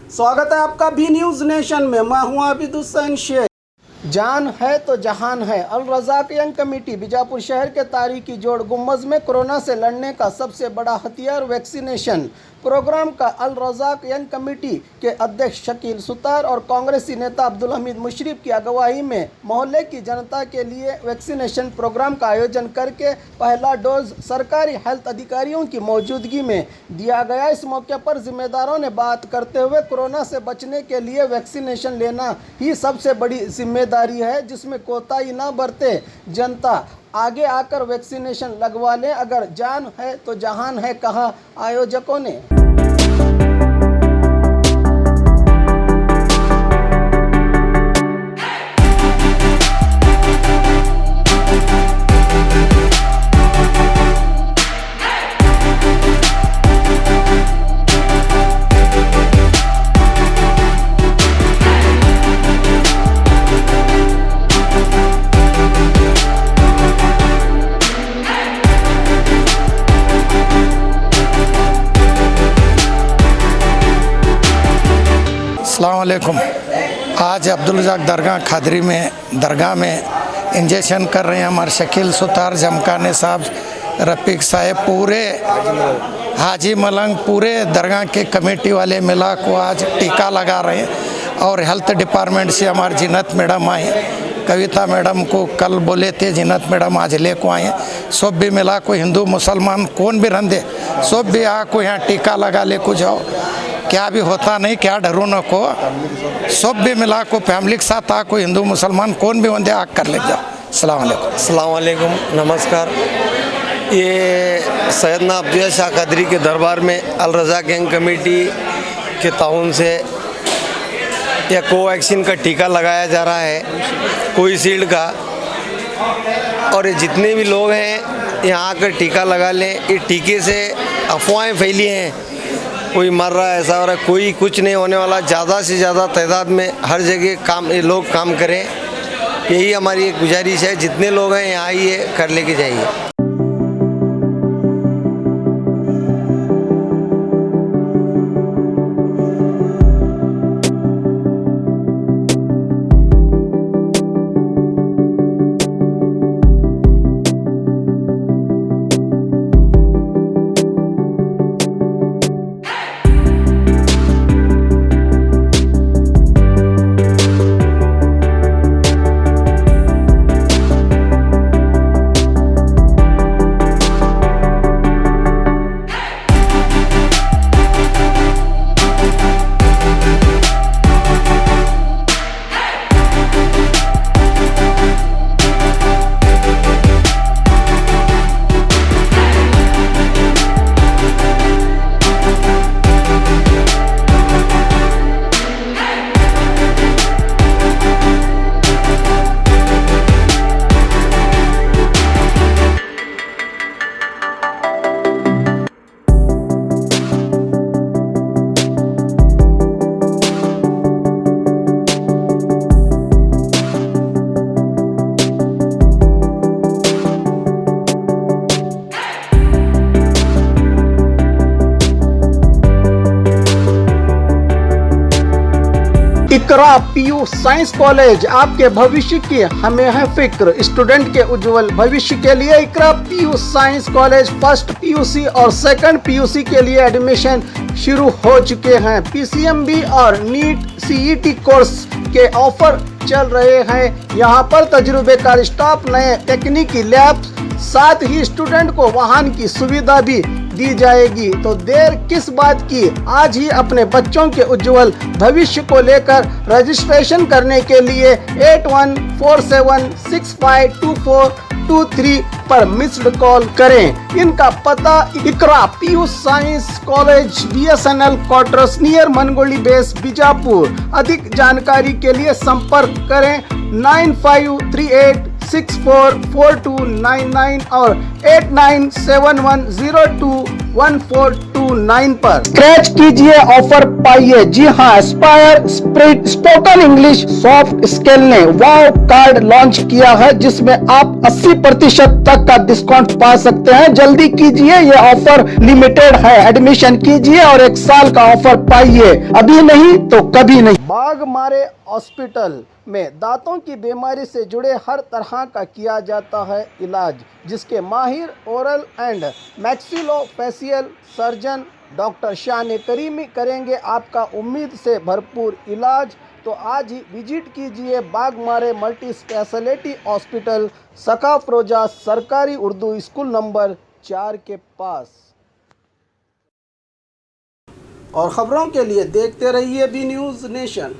स्वागत है आपका बी न्यूज़ नेशन में। मैं हूं आबिद हुसैन शेख। जान है तो जहान है। अल रज़ाक यंग कमेटी बीजापुर शहर के तारीखी जोड़ गुम्बज में कोरोना से लड़ने का सबसे बड़ा हथियार वैक्सीनेशन प्रोग्राम का अल रज़ाक यंग कमेटी के अध्यक्ष शकील सुतार और कांग्रेसी नेता अब्दुल हमीद मुशर्रफ की अगुवाई में मोहल्ले की जनता के लिए वैक्सीनेशन प्रोग्राम का आयोजन करके पहला डोज सरकारी हेल्थ अधिकारियों की मौजूदगी में दिया गया। इस मौके पर जिम्मेदारों ने बात करते हुए कोरोना से बचने के लिए वैक्सीनेशन लेना ही सबसे बड़ी जिम्मेदारी है, जिसमें कोताही न बरते जनता आगे आकर वैक्सीनेशन लगवा लें। अगर जान है तो जहान है, कहा आयोजकों ने। अस्सलामुअलैकुम। आज अब्दुल रज़ाक दरगाह में इंजेक्शन कर रहे हैं हमारे शकील सुतार, जमकाने साहब, रफ़ीक साहब, पूरे हाजी मलंग, पूरे दरगाह के कमेटी वाले मिला को आज टीका लगा रहे हैं। और हेल्थ डिपार्टमेंट से हमारे जिन्नत मैडम आए, कविता मैडम को कल बोले थे, जिन्नत मैडम आज ले को आए। सब भी मिला को हिंदू मुसलमान कौन भी रंधे सब भी आ को यहाँ टीका लगा ले को जाओ, क्या भी होता नहीं, क्या डरो न को, सब भी मिला को फैमिली के साथ आ को हिंदू मुसलमान कौन भी वंदे आग कर ले जाओ। अस्सलाम वालेकुम, नमस्कार। ये सैयदना अब्दुल शाह कदरी के दरबार में अल रज़ाक यंग कमेटी के ताउन से यह कोवैक्सीन का टीका लगाया जा रहा है, कोविशील्ड का। और ये जितने भी लोग हैं यहाँ आकर टीका लगा लें। ये टीके से अफवाहें फैली हैं, कोई मर रहा है, ऐसा हो रहा है, कोई कुछ नहीं होने वाला। ज़्यादा से ज़्यादा तादाद में हर जगह ये लोग काम करें, यही हमारी एक गुजारिश है। जितने लोग हैं यहाँ आइए, कर लेके जाइए। इकरा पीयू साइंस कॉलेज, आपके भविष्य की हमें है फिक्र। स्टूडेंट के उज्जवल भविष्य के लिए Iqra PU science college first PUC और सेकंड पीयूसी के लिए एडमिशन शुरू हो चुके हैं। पीसीएमबी और नीट सीईटी कोर्स के ऑफर चल रहे हैं। यहाँ पर तजुर्बेकार स्टाफ, नए तकनीकी लैब, साथ ही स्टूडेंट को वाहन की सुविधा भी दी जाएगी। तो देर किस बात की, आज ही अपने बच्चों के उज्जवल भविष्य को लेकर रजिस्ट्रेशन करने के लिए 8147652423 पर मिस्ड कॉल करें। इनका पता Iqra PU science college, BSNL quarters near Mangoli base, Bijapur. अधिक जानकारी के लिए संपर्क करें 9538644299 और 8971021422। 9 पर स्क्रैच कीजिए, ऑफर पाइए। जी हाँ, Aspire spirit spoken English soft skill ने वाव कार्ड लॉन्च किया है, जिसमें आप 80% तक का डिस्काउंट पा सकते हैं। जल्दी कीजिए, ये ऑफर लिमिटेड है। एडमिशन कीजिए और 1 साल का ऑफर पाइए, अभी नहीं तो कभी नहीं। बाघमारे हॉस्पिटल में दांतों की बीमारी से जुड़े हर तरह का किया जाता है इलाज, जिसके माहिर oral and maxillofacial surgeon doctor शान करीमी करेंगे आपका उम्मीद से भरपूर इलाज। तो आज ही विजिट कीजिए बाघमारे मल्टी स्पेशलिटी हॉस्पिटल, सकाफरोजा सरकारी उर्दू स्कूल नंबर 4 के पास। और खबरों के लिए देखते रहिए बी न्यूज़ नेशन।